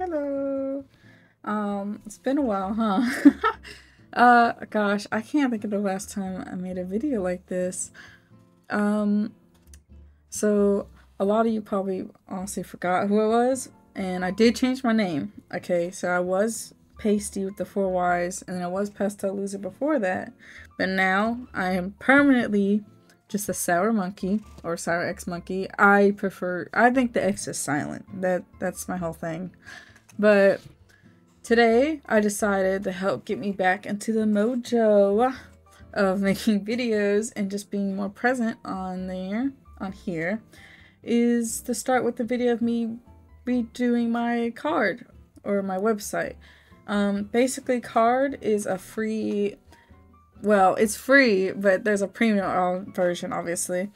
Hello. It's been a while, huh? Gosh, I can't think of the last time I made a video like this. Um, so a lot of you probably honestly forgot who I was, and I did change my name. Okay, so I was Pasty with the 4 Ys, and then I was Pastel Loser before that, but now I am permanently just a Sour Monkey or Sour X Monkey. I think the X is silent. That's my whole thing. But today, I decided to help get me back into the mojo of making videos and just being more present on here, is to start with the video of me redoing my card or my website. Basically, card is a free, well, it's free, but there's a premium version, obviously,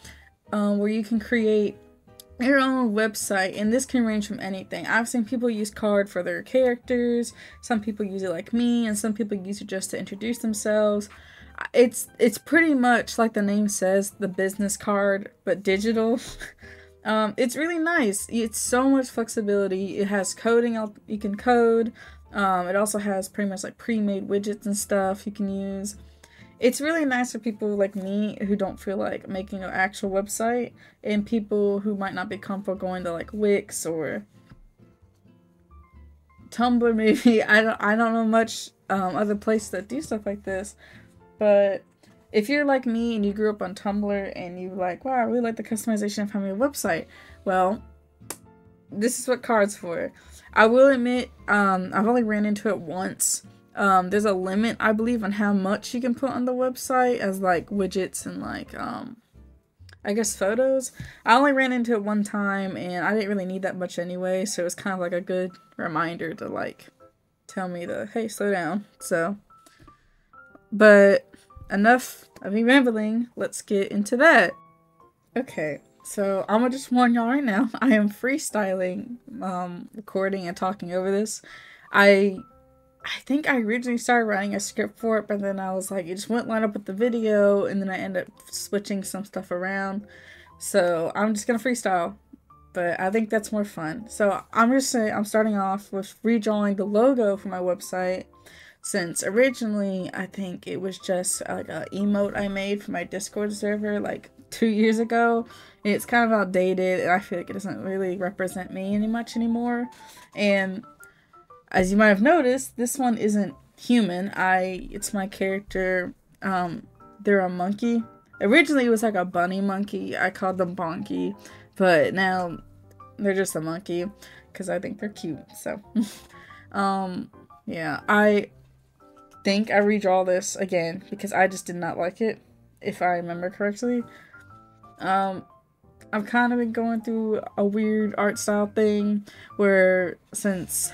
where you can create your own website, and this can range from anything. I've seen people use card for their characters, some people use it like me, and some people use it just to introduce themselves. It's pretty much like the name says, the business card, but digital. It's really nice. It's so much flexibility. It has coding, you can code. It also has pretty much like pre-made widgets and stuff you can use. It's really nice for people like me who don't feel like making an actual website, and people who might not be comfortable going to like Wix or Tumblr maybe. I don't know much other places that do stuff like this. But if you're like me and you grew up on Tumblr and you like, wow, I really like the customization of having a website, well, this is what card's for. I will admit, I've only ran into it once. There's a limit, I believe, on how much you can put on the website as like widgets and like, I guess photos. I only ran into it one time and I didn't really need that much anyway, so it was kind of like a good reminder to like tell me to, hey, slow down. So, but enough of me rambling, let's get into that. Okay, so I'm gonna just warn y'all right now, I am freestyling, recording and talking over this. I think I originally started writing a script for it, but then I was like, it just wouldn't line up with the video, and then I ended up switching some stuff around. So I'm just gonna freestyle, but I think that's more fun. So I'm starting off with redrawing the logo for my website, since originally I think it was just like a emote I made for my Discord server like 2 years ago. And it's kind of outdated, and I feel like it doesn't really represent me much anymore. And as you might have noticed, this one isn't human. It's my character. They're a monkey. Originally, it was like a bunny monkey. I called them Bonky, but now they're just a monkey because I think they're cute. So, yeah, I think I redraw this again because I just did not like it, if I remember correctly. I've kind of been going through a weird art style thing where, since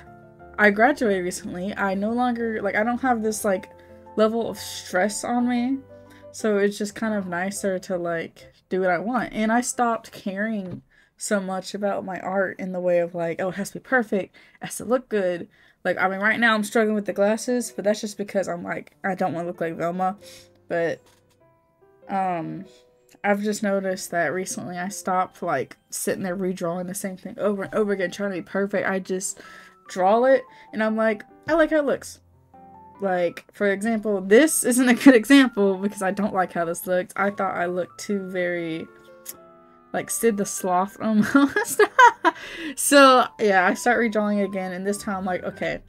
I graduated recently, I no longer, like, I don't have this, like, level of stress on me, so it's just kind of nicer to, like, do what I want, and I stopped caring so much about my art in the way of, like, oh, it has to be perfect, it has to look good. Like, I mean, right now I'm struggling with the glasses, but that's just because I'm, like, I don't want to look like Velma, but, I've just noticed that recently I stopped, like, sitting there redrawing the same thing over and over again, trying to be perfect. I just draw it, and I'm like, I like how it looks. Like, for example, this isn't a good example because I don't like how this looked. I thought I looked too very, like, Sid the Sloth almost. So, yeah, I start redrawing again, and this time I'm like, okay,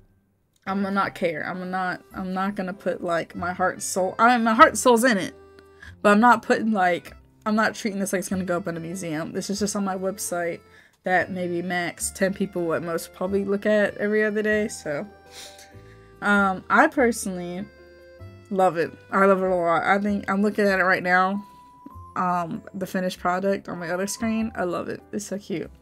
I'm gonna not care. I'm not gonna put, like, my heart and soul. I mean, my heart and soul's in it, but I'm not putting, like, I'm not treating this like it's gonna go up in a museum. This is just on my website that maybe max 10 people at most probably look at every other day. So I personally love it. I love it a lot. I think I'm looking at it right now, the finished product on my other screen. I love it. It's so cute.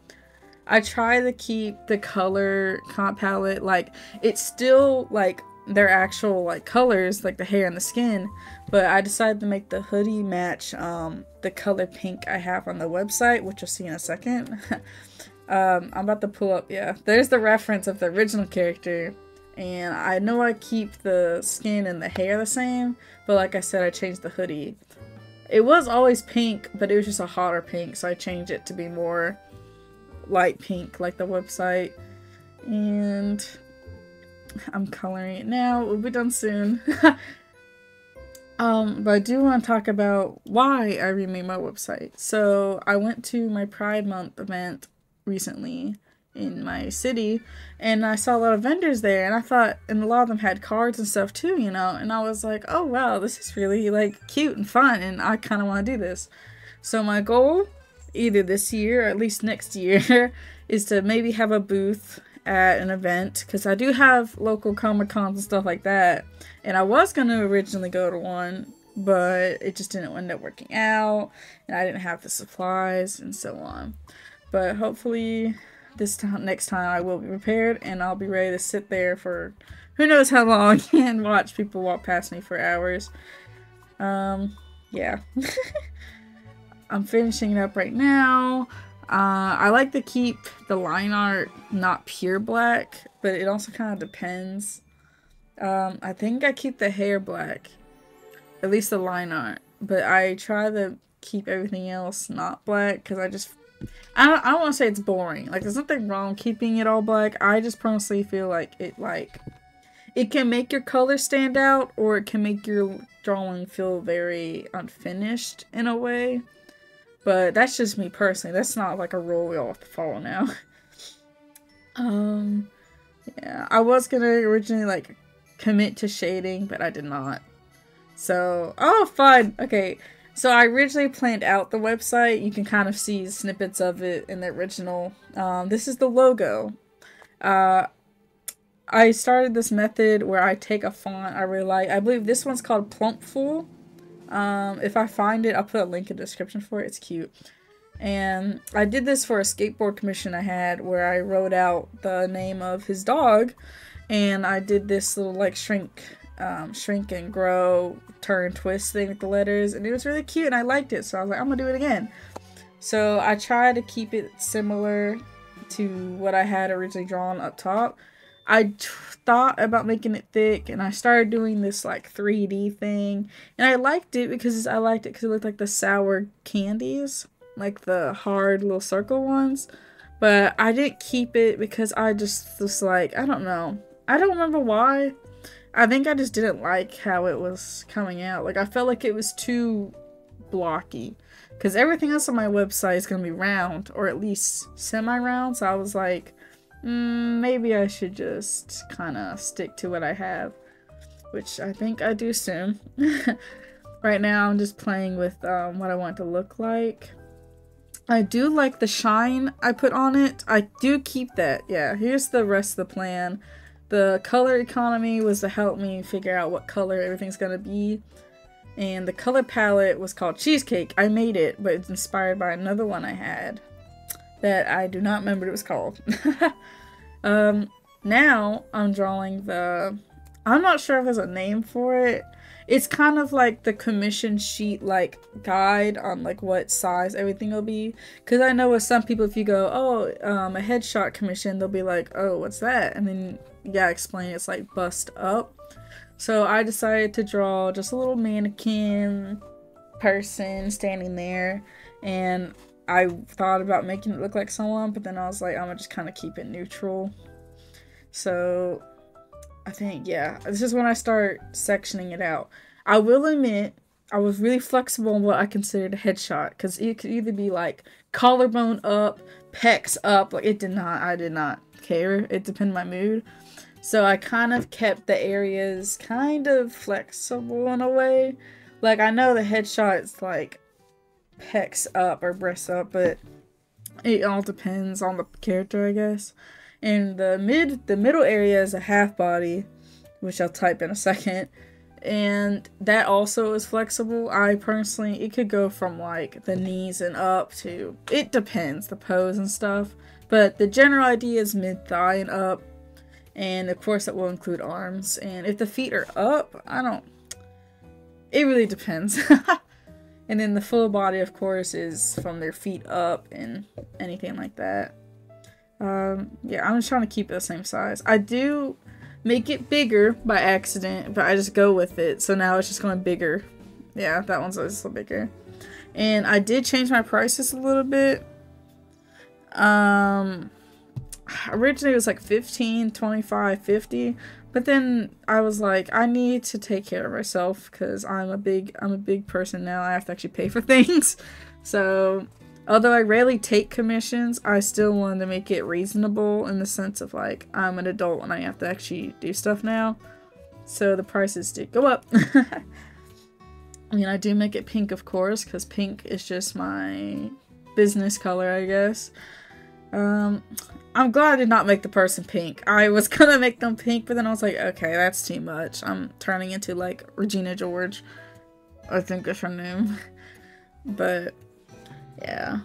I try to keep the color comp palette, like, it's still like their actual like colors, like the hair and the skin, but I decided to make the hoodie match the color pink I have on the website, which you'll see in a second. I'm about to pull up, yeah, there's the reference of the original character, and I know I keep the skin and the hair the same, but like I said, I changed the hoodie. It was always pink, but it was just a hotter pink, so I changed it to be more light pink like the website. and I'm coloring it now. We'll be done soon. But I do want to talk about why I remade my website. So I went to my Pride Month event recently in my city, and I saw a lot of vendors there, and I thought, and a lot of them had cards and stuff too, you know, and I was like, oh wow, this is really like cute and fun, and I kind of want to do this. So my goal, either this year or at least next year, is to maybe have a booth at an event, because I do have local Comic Cons and stuff like that, and I was going to originally go to one, but it just didn't end up working out, and I didn't have the supplies and so on. But hopefully next time I will be prepared, and I'll be ready to sit there for who knows how long and watch people walk past me for hours. Yeah. I'm finishing it up right now. I like to keep the line art not pure black, but it also kind of depends. I think I keep the hair black, at least the line art, but I try to keep everything else not black, because I don't want to say it's boring. Like, there's nothing wrong keeping it all black. I just personally feel like it can make your color stand out, or it can make your drawing feel very unfinished in a way. But that's just me personally. That's not like a rule we all have to follow now. Yeah, I was gonna originally like commit to shading, but I did not. So, oh, fun. Okay, so I originally planned out the website. You can kind of see snippets of it in the original. This is the logo. I started this method where I take a font I really like. I believe this one's called Plumpful. If I find it, I'll put a link in the description for it. It's cute. And I did this for a skateboard commission I had, where I wrote out the name of his dog, and I did this little like shrink and grow, turn, twist thing with the letters, and it was really cute and I liked it, so I was like, I'm gonna do it again. So I tried to keep it similar to what I had originally drawn up top. I thought about making it thick, and I started doing this like 3D thing, and I liked it because it looked like the sour candies, like the hard little circle ones, but I didn't keep it because I just was like, I don't know, I don't remember why. I think I just didn't like how it was coming out. Like, I felt like it was too blocky, because everything else on my website is gonna be round, or at least semi-round, so I was like, maybe I should just kind of stick to what I have, which I think I do soon. Right now I'm just playing with what I want it to look like. I do like the shine I put on it. I do keep that. Yeah, here's the rest of the plan. The color economy was to help me figure out what color everything's gonna be. And the color palette was called Cheesecake. I made it, but it's inspired by another one I had that I do not remember what it was called. Now I'm drawing I'm not sure if there's a name for it. It's kind of like the commission sheet, like guide on like what size everything will be. Because I know with some people, if you go, oh, a headshot commission, they'll be like, oh, what's that? And then you gotta explain it's like bust up. So I decided to draw just a little mannequin person standing there, and I thought about making it look like someone, but then I was like, I'm gonna just kind of keep it neutral. So I think, yeah, this is when I start sectioning it out. I will admit, I was really flexible on what I considered a headshot, because it could either be like collarbone up, pecs up. Like, I did not care. It depended on my mood. So I kind of kept the areas kind of flexible in a way. Like, I know the headshot is like pecs up or breasts up, but it all depends on the character, I guess. And the middle area is a half body, which I'll type in a second, and that also is flexible. I personally, it could go from like the knees and up to, it depends, the pose and stuff, but the general idea is mid-thigh and up, and of course that will include arms. And if the feet are up, it really depends. And then the full body, of course, is from their feet up and anything like that. Yeah, I'm just trying to keep it the same size. I do make it bigger by accident, but I just go with it. So now it's just going bigger. Yeah, that one's just a little bigger. And I did change my prices a little bit. I originally it was like 15, 25, 50, but then I was like, I need to take care of myself because I'm a big person now. I have to actually pay for things. So although I rarely take commissions, I still wanted to make it reasonable in the sense of like, I'm an adult and I have to actually do stuff now. So the prices did go up. I mean, I do make it pink, of course, because pink is just my business color, I guess. I'm glad I did not make the person pink. I was gonna make them pink, but then I was like, okay, that's too much. I'm turning into, like, Regina George. I think is her name. But, yeah.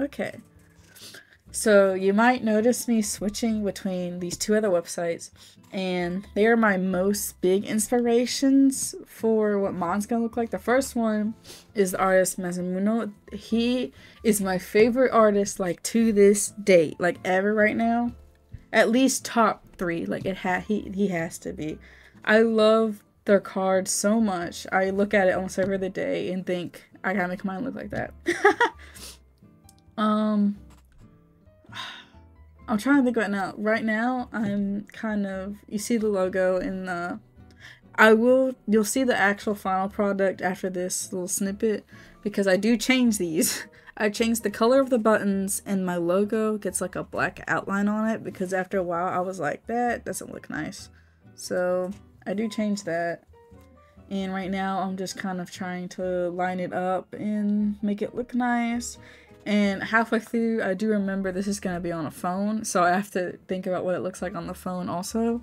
Okay. So you might notice me switching between these two other websites, and they are my most big inspirations for what mine's gonna look like. The first one is the artist Masamuno. He is my favorite artist, like, to this date, like, ever right now. At least top 3, like, he has to be. I love their cards so much. I look at it almost every other day and think, I gotta make mine look like that. I'm trying to think right now. Right now, I'm kind of, you see the logo in the, you'll see the actual final product after this little snippet, because I do change these. I changed the color of the buttons, and my logo gets like a black outline on it, because after a while I was like, that doesn't look nice. So I do change that. And right now I'm just kind of trying to line it up and make it look nice. And halfway through, I do remember this is going to be on a phone, so I have to think about what it looks like on the phone also.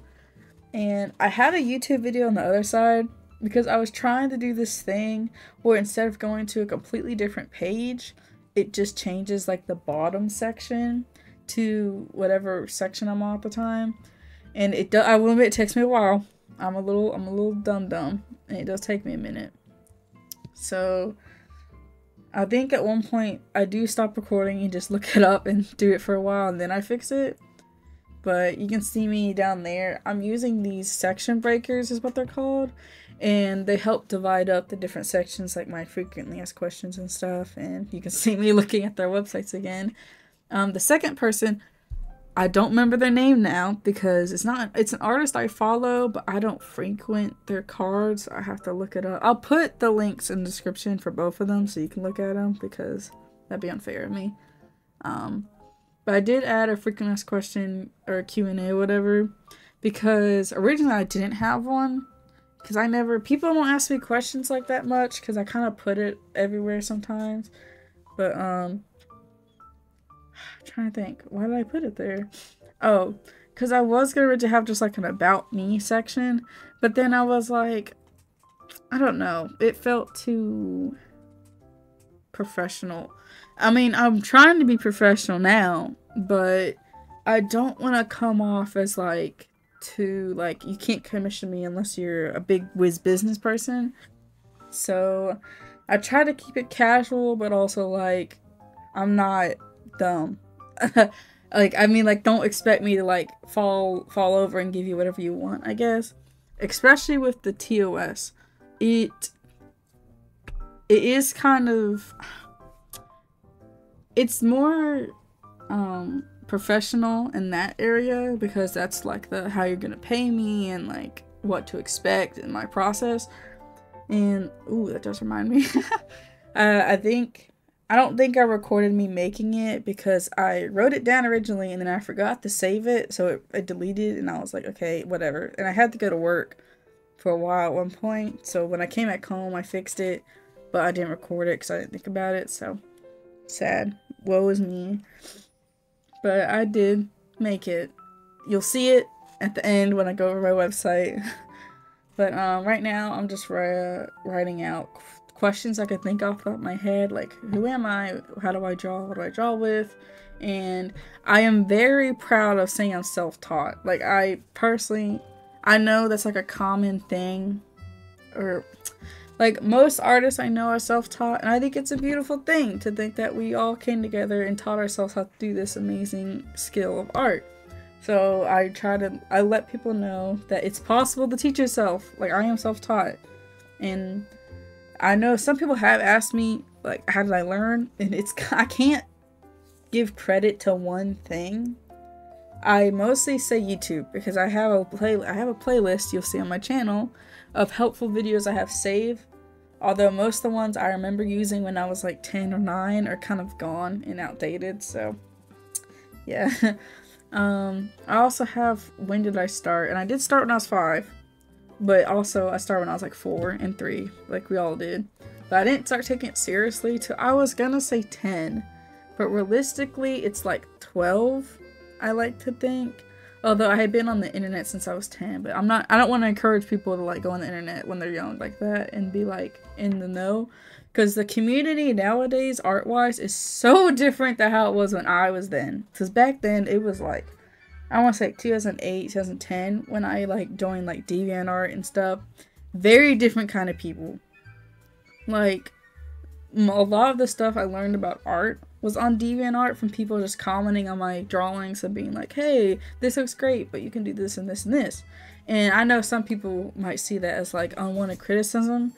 And I had a YouTube video on the other side, because I was trying to do this thing where instead of going to a completely different page, it just changes like the bottom section to whatever section I'm on at the time. And I will admit, it takes me a while. I'm a little dumb, and it does take me a minute. So I think at one point I do stop recording and just look it up and do it for a while, and then I fix it. But you can see me down there. I'm using these section breakers is what they're called, and they help divide up the different sections, like my frequently asked questions and stuff. And you can see me looking at their websites again. The second person, I don't remember their name now because it's an artist I follow, but I don't frequent their cards. I have to look it up. I'll put the links in the description for both of them so you can look at them, because that'd be unfair of me. But I did add a frequently asked question or Q&A or whatever, because originally I didn't have one, because people don't ask me questions like that much, because I kind of put it everywhere sometimes. But I'm trying to think, why did I put it there? Oh, because I was going to have just like an about me section, but then I was like, I don't know, it felt too professional. I mean, I'm trying to be professional now, but I don't want to come off as like you can't commission me unless you're a big whiz business person. So I try to keep it casual, but also like, I'm not dumb. Like, I mean, like, don't expect me to like fall over and give you whatever you want, I guess. Especially with the TOS. It is kind of, it's more professional in that area, because that's like how you're gonna pay me and like what to expect in my process. And ooh, that does remind me. I don't think I recorded me making it, because I wrote it down originally and then I forgot to save it, so it deleted, and I was like, okay, whatever. And I had to go to work for a while at one point, so when I came back home I fixed it, but I didn't record it because I didn't think about it, so sad. Woe is me. But I did make it. You'll see it at the end when I go over my website. But right now I'm just writing out questions I could think off the top of my head, like, who am I, how do I draw, what do I draw with? And I am very proud of saying I'm self-taught. Like, I I know that's like a common thing, or like most artists I know are self-taught, and I think it's a beautiful thing to think that we all came together and taught ourselves how to do this amazing skill of art. So I let people know that it's possible to teach yourself. Like, I am self-taught, and I know some people have asked me, like, how did I learn? And I can't give credit to one thing. I mostly say YouTube, because I have a playlist you'll see on my channel of helpful videos I have saved. Although most of the ones I remember using when I was like 10 or 9 are kind of gone and outdated, so yeah. I also have When Did I Start? And I did start when I was 5, but also I started when I was like 4 and 3, like we all did. But I didn't start taking it seriously till I was gonna say 10, but realistically it's like 12, I like to think. Although I had been on the internet since I was 10, but I don't want to encourage people to like go on the internet when they're young like that and be like in the know. Because the community nowadays, art-wise, is so different than how it was when I was then. Because back then, it was like, I want to say 2008, 2010, when I like joined like DeviantArt and stuff. Very different kind of people. Like, a lot of the stuff I learned about art was on DeviantArt from people just commenting on my drawings and being like, hey, this looks great, but you can do this and this and this. And I know some people might see that as like unwanted criticism,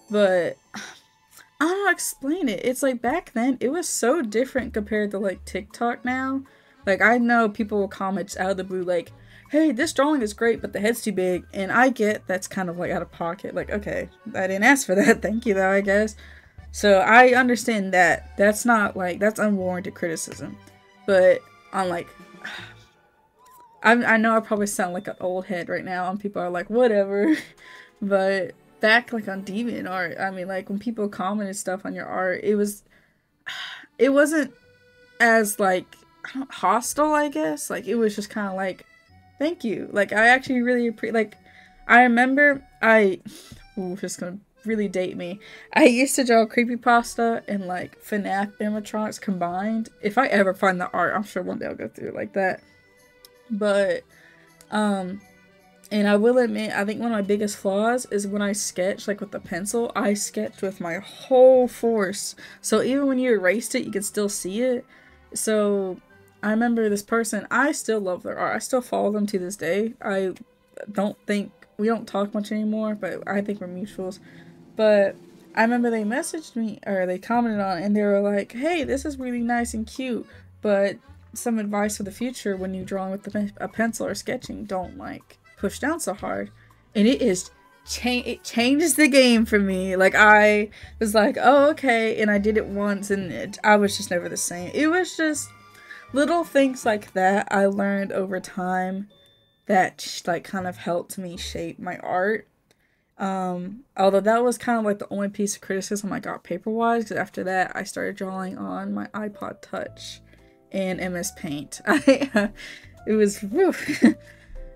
but I don't know how to explain it. It's like back then, it was so different compared to like TikTok now. Like, I know people will comment out of the blue like, hey, this drawing is great, but the head's too big. And I get that's kind of like out of pocket. Like, okay, I didn't ask for that. Thank you though, I guess. So I understand that. That's not like, that's unwarranted criticism. But I'm like, I know I probably sound like an old head right now and people are like, whatever. But back like on DeviantArt, I mean, like when people commented stuff on your art, it wasn't as like hostile, I guess. Like, it was just kind of like, thank you. Like, I actually really like, I remember just gonna really date me. I used to draw creepypasta and like FNAF animatronics combined. If I ever find the art, I'm sure one day I'll go through it like that. But and I will admit, I think one of my biggest flaws is when I sketch, like with the pencil, I sketch with my whole force. So even when you erased it, you can still see it. So I remember this person, I still love their art. I still follow them to this day. I don't think, we don't talk much anymore, but I think we're mutuals. But I remember they messaged me, or they commented on it, and they were like, hey, this is really nice and cute, but some advice for the future when you're drawing with a pencil or sketching, don't like push down so hard. And it changes the game for me. Like, I was like, oh, okay, and I did it once, and I was just never the same. It was just little things like that I learned over time that like kind of helped me shape my art. Although that was kind of like the only piece of criticism I got paper-wise, because after that I started drawing on my iPod Touch and MS Paint. It was whew.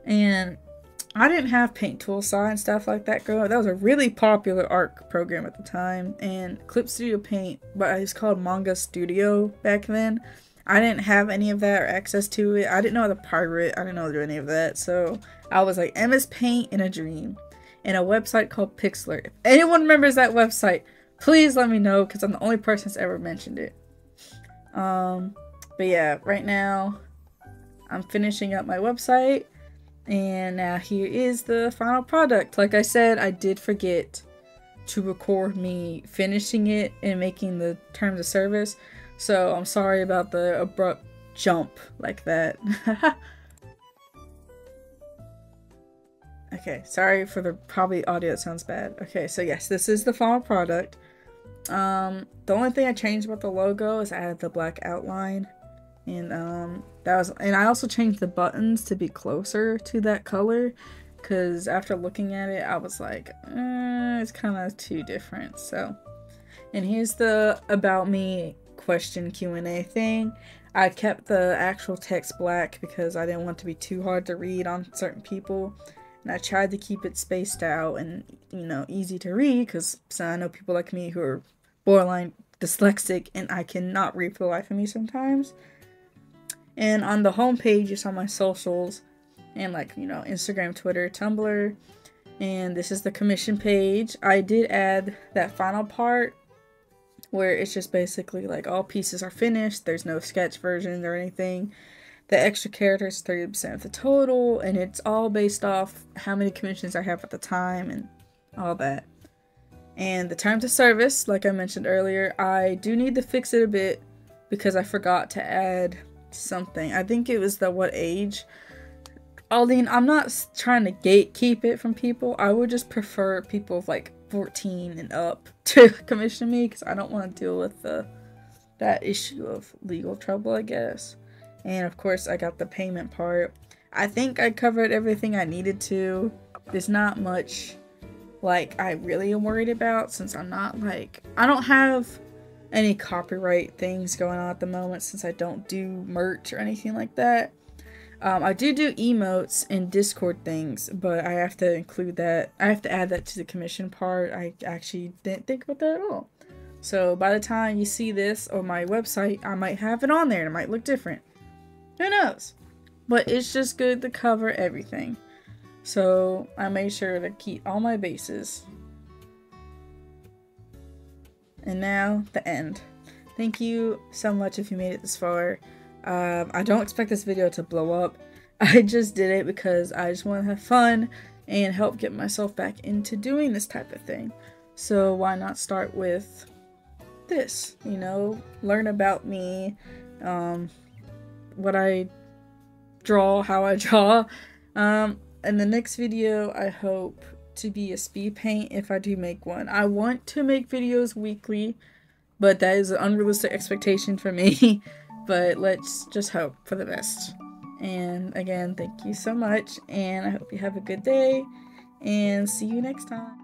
And I didn't have Paint Toolside and stuff like that growing up. That was a really popular art program at the time, and ClipStudioPaint, but it was called Manga Studio back then. I didn't have any of that or access to it. I didn't know how to pirate. I didn't know how to do any of that. So I was like MS Paint in a dream. And a website called Pixlr. If anyone remembers that website, please let me know, because I'm the only person that's ever mentioned it. But yeah, right now I'm finishing up my website, and now here is the final product. Like I said, I did forget to record me finishing it and making the terms of service, so I'm sorry about the abrupt jump like that. Okay, sorry for the probably audio that sounds bad. Okay, so yes, this is the final product. The only thing I changed about the logo is I added the black outline, and I also changed the buttons to be closer to that color, because after looking at it, I was like, it's kind of too different. So, and here's the about me question Q&A thing. I kept the actual text black because I didn't want it to be too hard to read on certain people. And I tried to keep it spaced out and, you know, easy to read, because I know people like me who are borderline dyslexic and I cannot read for the life of me sometimes. And on the home page, you saw my socials. and like, you know, Instagram, Twitter, Tumblr. And this is the commission page. I did add that final part where it's just basically like all pieces are finished. There's no sketch versions or anything. The extra characters 30% of the total, and it's all based off how many commissions I have at the time and all that. And the terms of service, like I mentioned earlier, I do need to fix it a bit because I forgot to add something. I think it was the what age. Aldine, I'm not trying to gatekeep it from people. I would just prefer people of like 14 and up to commission me because I don't want to deal with that issue of legal trouble, I guess. And of course, I got the payment part. I think I covered everything I needed to. There's not much like I really am worried about since I'm not like, I don't have any copyright things going on at the moment since I don't do merch or anything like that. I do emotes and Discord things, but I have to include that. I have to add that to the commission part. I actually didn't think about that at all. So by the time you see this on my website, I might have it on there and it might look different. Who knows? But it's just good to cover everything. So I made sure to keep all my bases. And now the end. Thank you so much if you made it this far. I don't expect this video to blow up. I just did it because I just want to have fun and help get myself back into doing this type of thing. So why not start with this, you know, learn about me, what I draw, how I draw. In the next video, I hope to be a speed paint if I do make one. I want to make videos weekly, but that is an unrealistic expectation for me. But let's just hope for the best. And again, thank you so much, and I hope you have a good day, and see you next time.